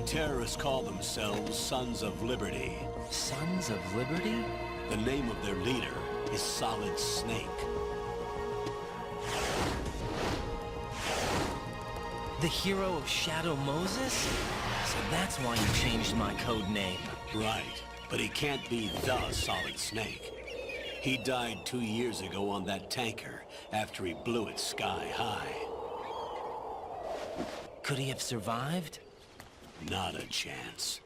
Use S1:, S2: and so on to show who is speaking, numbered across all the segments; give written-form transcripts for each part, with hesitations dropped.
S1: terrorists call themselves Sons of Liberty.
S2: Sons of Liberty?
S1: The name of their leader is Solid Snake.
S2: The hero of Shadow Moses? So that's why you changed my code name.
S1: Right, but he can't be the Solid Snake. He died 2 years ago on that tanker after he blew it sky high.
S2: Could he have survived?
S1: Not a chance.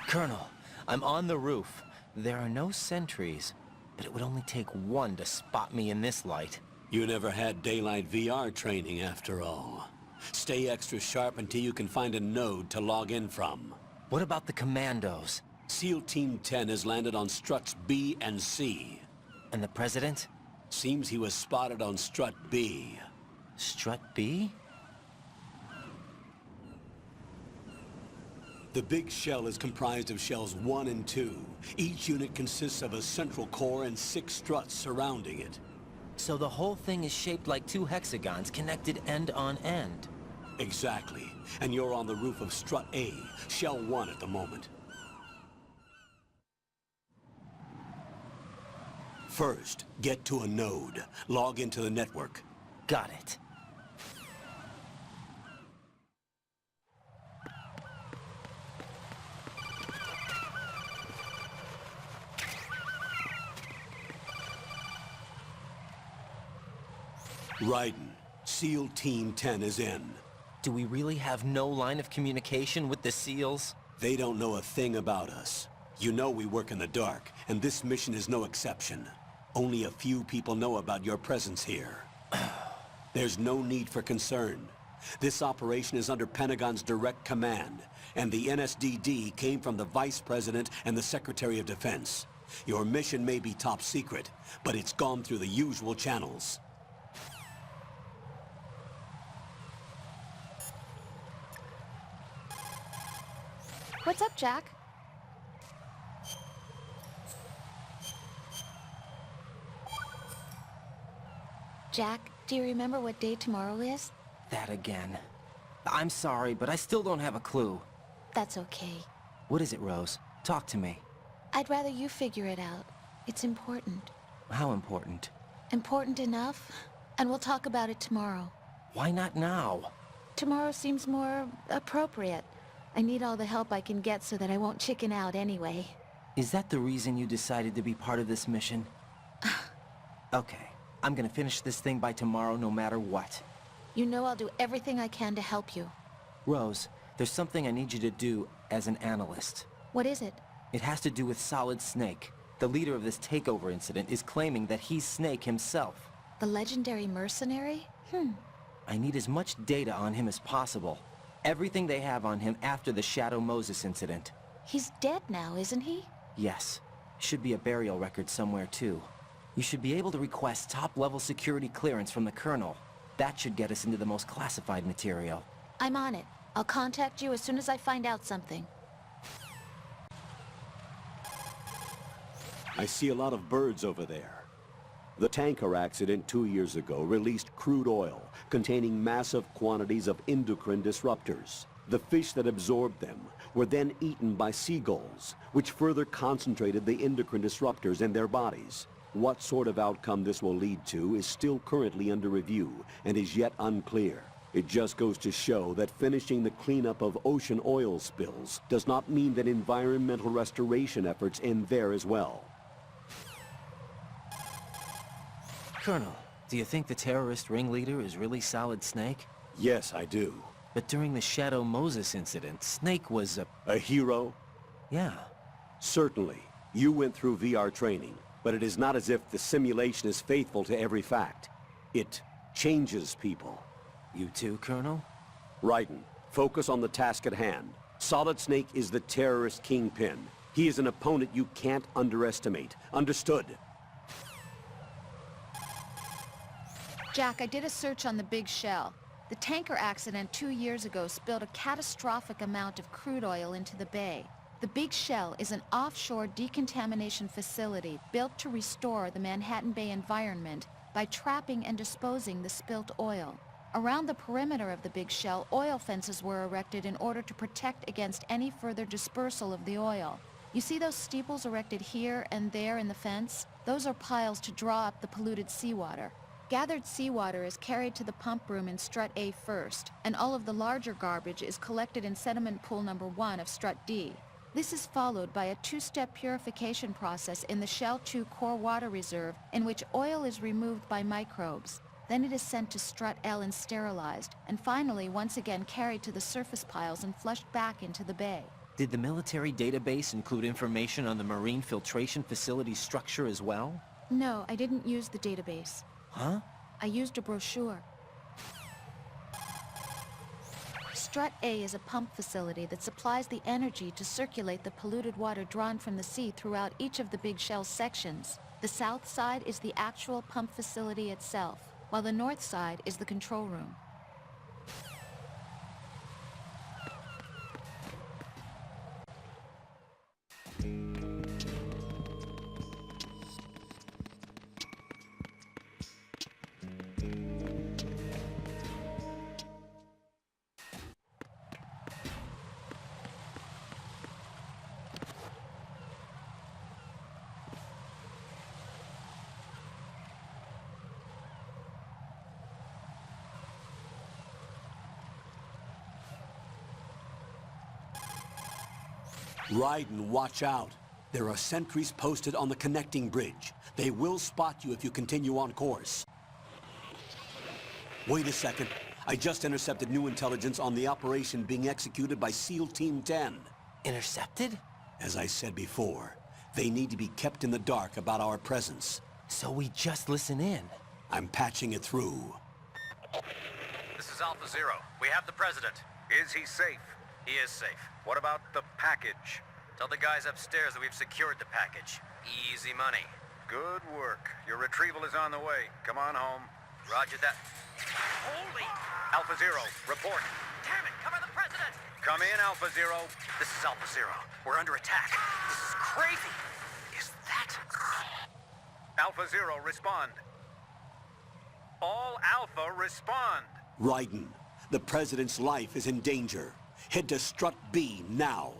S2: Colonel, I'm on the roof. There are no sentries, but it would only take one to spot me in this light.
S1: You never had daylight VR training after all. Stay extra sharp until you can find a node to log in from.
S2: What about the commandos?
S1: SEAL Team 10 has landed on struts B and C.
S2: And the President?
S1: Seems he was spotted on strut B.
S2: Strut B?
S1: The big shell is comprised of shells 1 and 2. Each unit consists of a central core and 6 struts surrounding it.
S2: So the whole thing is shaped like 2 hexagons connected end on end.
S1: Exactly. And you're on the roof of strut A, shell 1 at the moment. First, get to a node. Log into the network.
S2: Got it.
S1: Raiden, SEAL Team 10 is in.
S2: Do we really have no line of communication with the SEALs?
S1: They don't know a thing about us. You know we work in the dark, and this mission is no exception. Only a few people know about your presence here. There's no need for concern. This operation is under Pentagon's direct command, and the NSDD came from the Vice President and the Secretary of Defense. Your mission may be top secret, but it's gone through the usual channels.
S3: What's up, Jack? Jack, do you remember what day tomorrow is?
S2: That again. I'm sorry, but I still don't have a clue.
S3: That's okay.
S2: What is it, Rose? Talk to me.
S3: I'd rather you figure it out. It's important.
S2: How important?
S3: Important enough? And we'll talk about it tomorrow.
S2: Why not now?
S3: Tomorrow seems more appropriate. I need all the help I can get so that I won't chicken out anyway.
S2: Is that the reason you decided to be part of this mission? Okay. I'm gonna finish this thing by tomorrow no matter what.
S3: You know I'll do everything I can to help you.
S2: Rose, there's something I need you to do as an analyst.
S3: What is it?
S2: It has to do with Solid Snake. The leader of this takeover incident is claiming that he's Snake himself.
S3: The legendary mercenary?
S2: I need as much data on him as possible. Everything they have on him after the Shadow Moses incident.
S3: He's dead now, isn't he?
S2: Yes. Should be a burial record somewhere, too. You should be able to request top-level security clearance from the Colonel. That should get us into the most classified material.
S3: I'm on it. I'll contact you as soon as I find out something.
S1: I see a lot of birds over there. The tanker accident 2 years ago released crude oil containing massive quantities of endocrine disruptors. The fish that absorbed them were then eaten by seagulls, which further concentrated the endocrine disruptors in their bodies. What sort of outcome this will lead to is still currently under review and is yet unclear. It just goes to show that finishing the cleanup of ocean oil spills does not mean that environmental restoration efforts end there as well.
S2: Colonel, do you think the terrorist ringleader is really Solid Snake?
S1: Yes, I do.
S2: But during the Shadow Moses incident, Snake was
S1: A hero?
S2: Yeah.
S1: Certainly. You went through VR training, but it is not as if the simulation is faithful to every fact. It changes people.
S2: You too, Colonel?
S1: Raiden, focus on the task at hand. Solid Snake is the terrorist kingpin. He is an opponent you can't underestimate. Understood?
S4: Jack, I did a search on the Big Shell. The tanker accident 2 years ago spilled a catastrophic amount of crude oil into the bay. The Big Shell is an offshore decontamination facility built to restore the Manhattan Bay environment by trapping and disposing the spilt oil. Around the perimeter of the big shell, oil fences were erected in order to protect against any further dispersal of the oil. You see those steeples erected here and there in the fence? Those are piles to draw up the polluted seawater. Gathered seawater is carried to the pump room in Strut A first, and all of the larger garbage is collected in sediment pool number 1 of Strut D. This is followed by a two-step purification process in the Shell 2 core water reserve in which oil is removed by microbes. Then it is sent to Strut L and sterilized, and finally once again carried to the surface piles and flushed back into the bay.
S2: Did the military database include information on the marine filtration facility's structure as well?
S3: No, I didn't use the database.
S2: Huh?
S3: I used a brochure.
S4: Strut A is a pump facility that supplies the energy to circulate the polluted water drawn from the sea throughout each of the big shell sections. The south side is the actual pump facility itself, while the north side is the control room.
S1: Raiden, watch out. There are sentries posted on the connecting bridge. They will spot you if you continue on course. Wait a second. I just intercepted new intelligence on the operation being executed by SEAL Team 10.
S2: Intercepted?
S1: As I said before, they need to be kept in the dark about our presence.
S2: So we just listen in.
S1: I'm patching it through.
S5: This is Alpha Zero. We have the President. Is he safe? He is safe. What about the package? Tell the guys upstairs that we've secured the package. Easy money. Good work. Your retrieval is on the way. Come on home. Roger that. Holy! Alpha Zero, report. Damn it, cover the President! Come in, Alpha Zero. This is Alpha Zero. We're under attack. This is crazy. Is that... Alpha Zero, respond. All Alpha, respond.
S1: Raiden, the President's life is in danger. Head to Strut B now.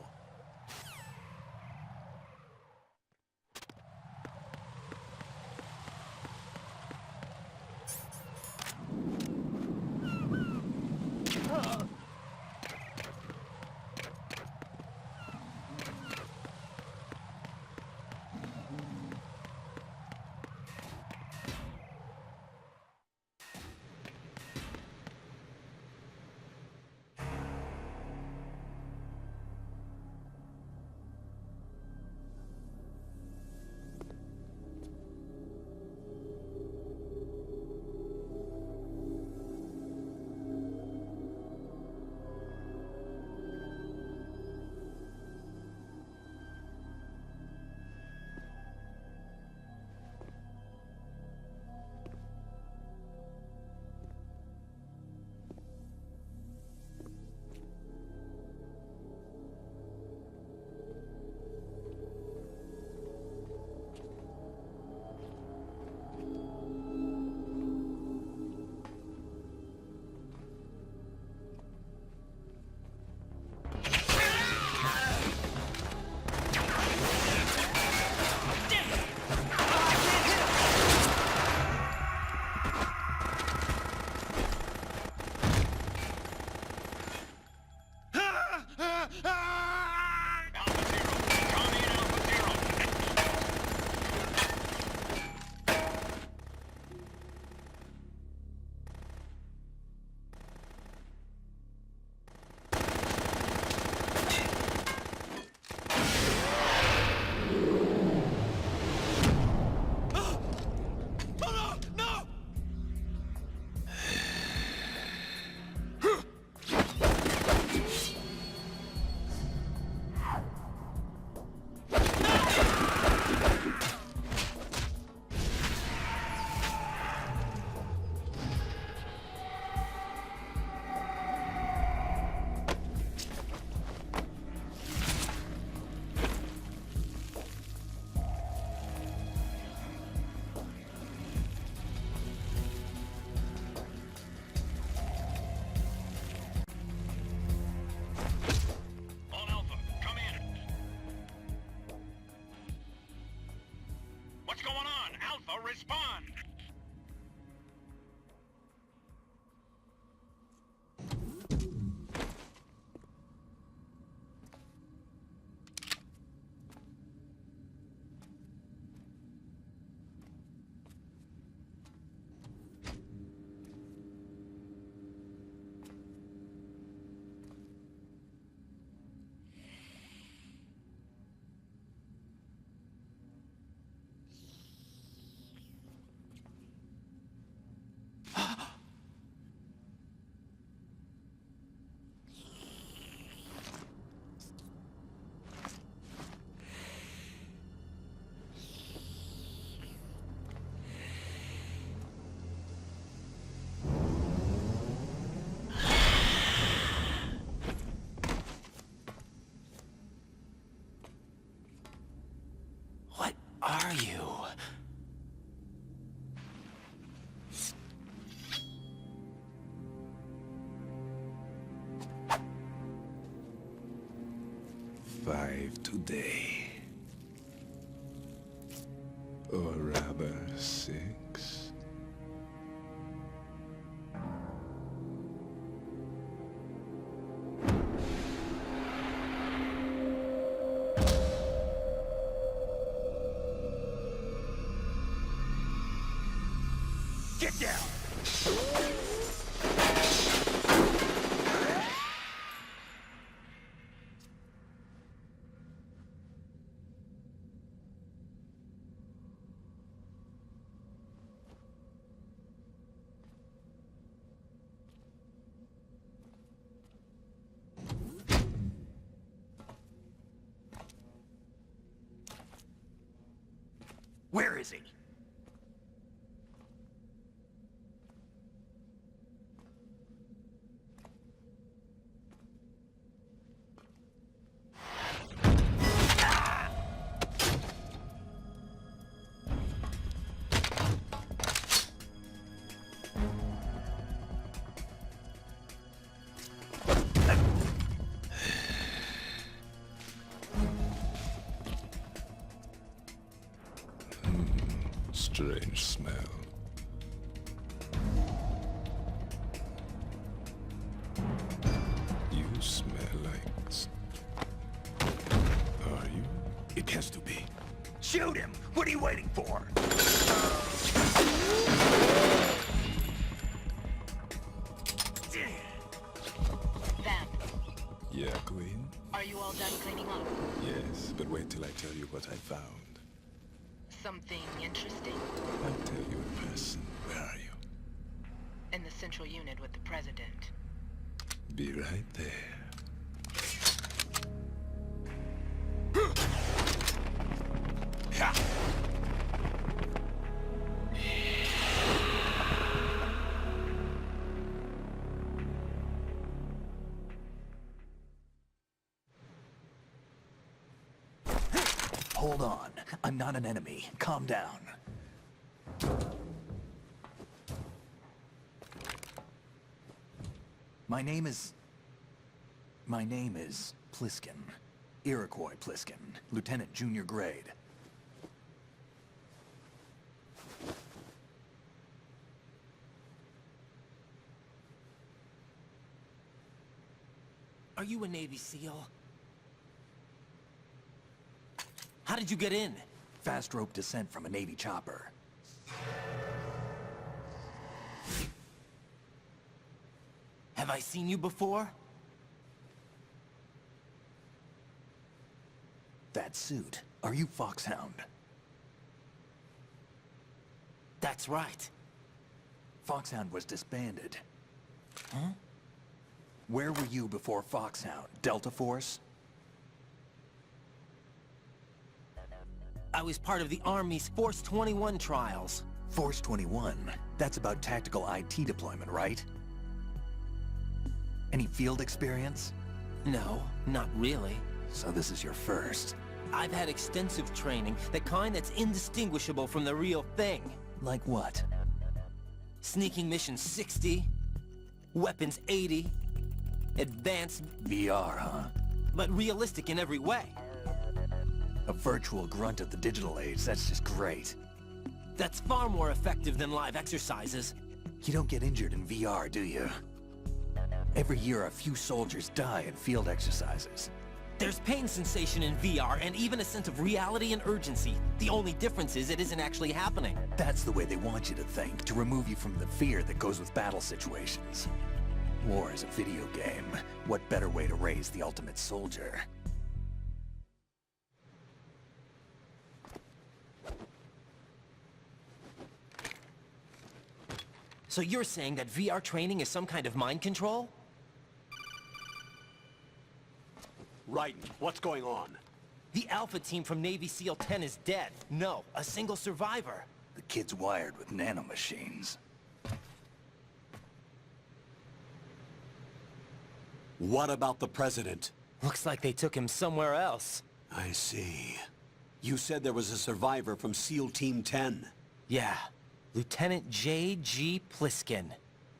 S6: respond!
S2: What are you?
S7: Five today. Or rather, 6.
S6: Get down! Where is he?
S7: Strange smell. You smell like... Are you?
S6: It has to be. Shoot him! What are you waiting for?
S8: Vamp,
S7: Yeah, Queen?
S8: are you all done cleaning up?
S7: Yes, but wait till I tell you what I found.
S8: Something interesting?
S7: I'll tell you in person. Where are you?
S8: In the central unit with the president.
S7: Be right there.
S6: Hold on. I'm not an enemy. Calm down. My name is Pliskin. Iroquois Pliskin. Lieutenant Junior Grade.
S2: Are you a Navy SEAL? How did you get in?
S6: Fast rope descent from a Navy chopper.
S2: Have I seen you before?
S6: That suit. Are you Foxhound?
S2: That's right.
S6: Foxhound was disbanded. Huh? Where were you before Foxhound? Delta Force?
S2: I was part of the Army's Force 21 trials.
S6: Force 21? That's about tactical IT deployment, right? Any field experience?
S2: No, not really.
S6: So this is your first.
S2: I've had extensive training, the kind that's indistinguishable from the real thing.
S6: Like what?
S2: Sneaking Mission 60, Weapons 80, Advanced,
S6: VR, huh?
S2: but realistic in every way.
S6: A virtual grunt of the digital age, that's just great.
S2: That's far more effective than live exercises.
S6: You don't get injured in VR, do you? Every year, a few soldiers die in field exercises.
S2: There's pain sensation in VR and even a sense of reality and urgency. The only difference is it isn't actually happening.
S6: That's the way they want you to think, to remove you from the fear that goes with battle situations. War is a video game. What better way to raise the ultimate soldier?
S2: So you're saying that VR training is some kind of mind control?
S1: Raiden, what's going on?
S2: The Alpha team from Navy SEAL 10 is dead. No, a single survivor.
S6: The kid's wired with nanomachines.
S1: What about the President?
S2: Looks like they took him somewhere else.
S1: I see. You said there was a survivor from SEAL Team 10.
S2: Yeah, Lieutenant J.G. Pliskin.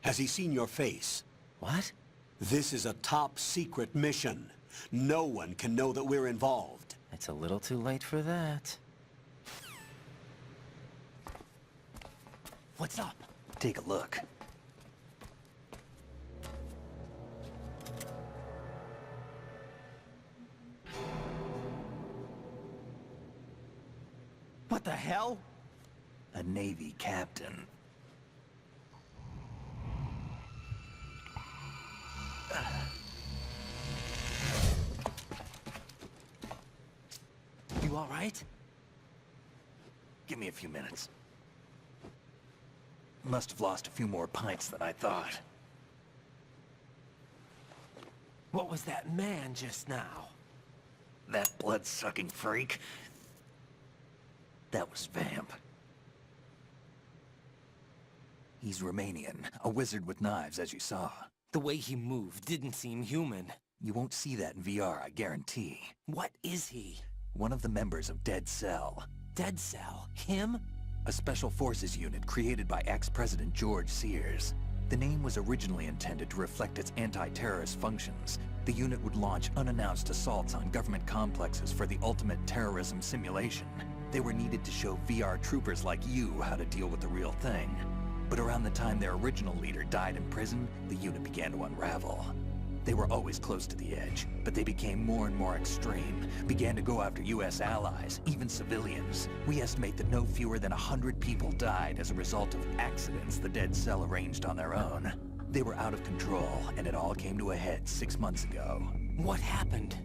S1: Has he seen your face?
S2: What?
S1: This is a top secret mission. No one can know that we're involved.
S2: It's a little too late for that. What's up?
S6: Take a look.
S2: What the hell?
S6: A Navy captain.
S2: You all right?
S6: Give me a few minutes. Must have lost a few more pints than I thought.
S2: What was that man just now?
S6: That blood-sucking freak? That was Vamp. He's Romanian, a wizard with knives, as you saw.
S2: The way he moved didn't seem human.
S6: You won't see that in VR, I guarantee.
S2: What is he?
S6: One of the members of Dead Cell.
S2: Dead Cell? Him?
S6: A special forces unit created by ex-President George Sears. The name was originally intended to reflect its anti-terrorist functions. The unit would launch unannounced assaults on government complexes for the ultimate terrorism simulation. They were needed to show VR troopers like you how to deal with the real thing. But around the time their original leader died in prison, the unit began to unravel. They were always close to the edge, but they became more and more extreme, began to go after US allies, even civilians. We estimate that no fewer than 100 people died as a result of accidents the Dead Cell arranged on their own. They were out of control, and it all came to a head 6 months ago.
S2: What happened?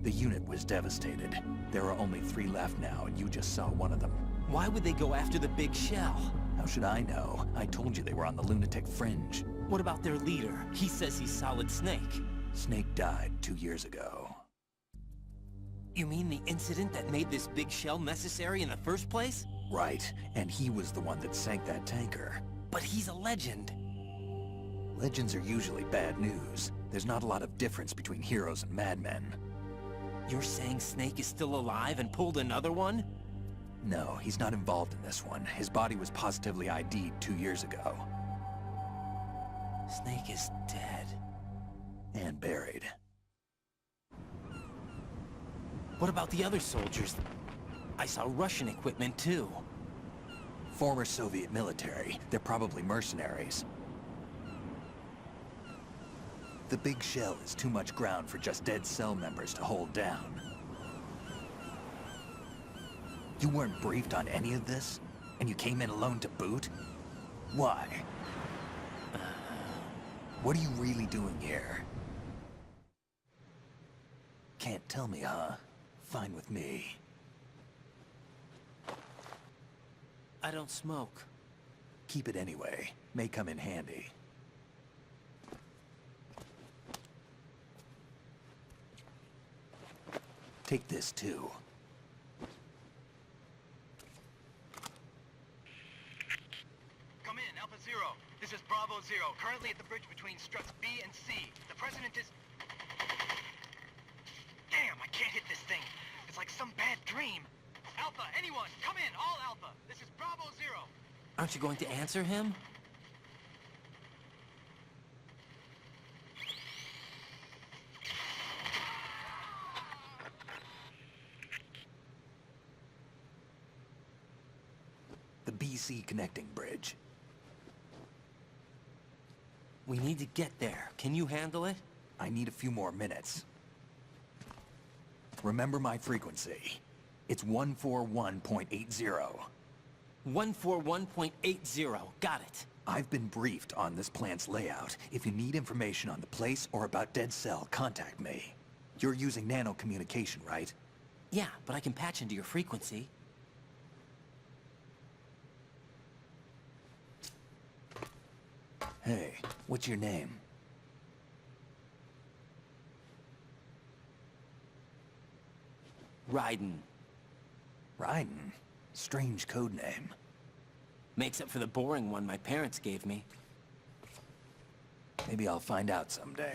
S6: The unit was devastated. There are only 3 left now, and you just saw one of them.
S2: Why would they go after the big shell?
S6: How should I know? I told you they were on the lunatic fringe.
S2: What about their leader? He says he's Solid Snake.
S6: Snake died 2 years ago.
S2: You mean the incident that made this big shell necessary in the first place?
S6: Right, and he was the one that sank that tanker.
S2: But he's a legend.
S6: Legends are usually bad news. There's not a lot of difference between heroes and madmen.
S2: You're saying Snake is still alive and pulled another one?
S6: No, he's not involved in this one. His body was positively ID'd 2 years ago.
S2: Snake is dead.
S6: And buried.
S2: What about the other soldiers? I saw Russian equipment too.
S6: Former Soviet military. They're probably mercenaries. The big shell is too much ground for just Dead Cell members to hold down. You weren't briefed on any of this? And you came in alone to boot? Why? What are you really doing here? Can't tell me, huh? Fine with me.
S2: I don't smoke.
S6: Keep it anyway. May come in handy. Take this, too.
S9: Come in, Alpha Zero. This is Bravo Zero, currently at the bridge between struts B and C. The President is... Damn, I can't hit this thing. It's like some bad dream. Alpha, anyone, come in, all Alpha. This is Bravo Zero.
S2: Aren't you going to answer him?
S6: The BC connecting bridge.
S2: We need to get there. Can you handle it?
S6: I need a few more minutes. Remember my frequency. It's 141.80.
S2: 141.80. Got it.
S6: I've been briefed on this plant's layout. If you need information on the place or about Dead Cell, contact me. You're using nano-communication, right?
S2: Yeah, but I can patch into your frequency.
S6: Hey, what's your name?
S2: Raiden.
S6: Raiden? Strange code name.
S2: Makes up for the boring one my parents gave me.
S6: Maybe I'll find out someday.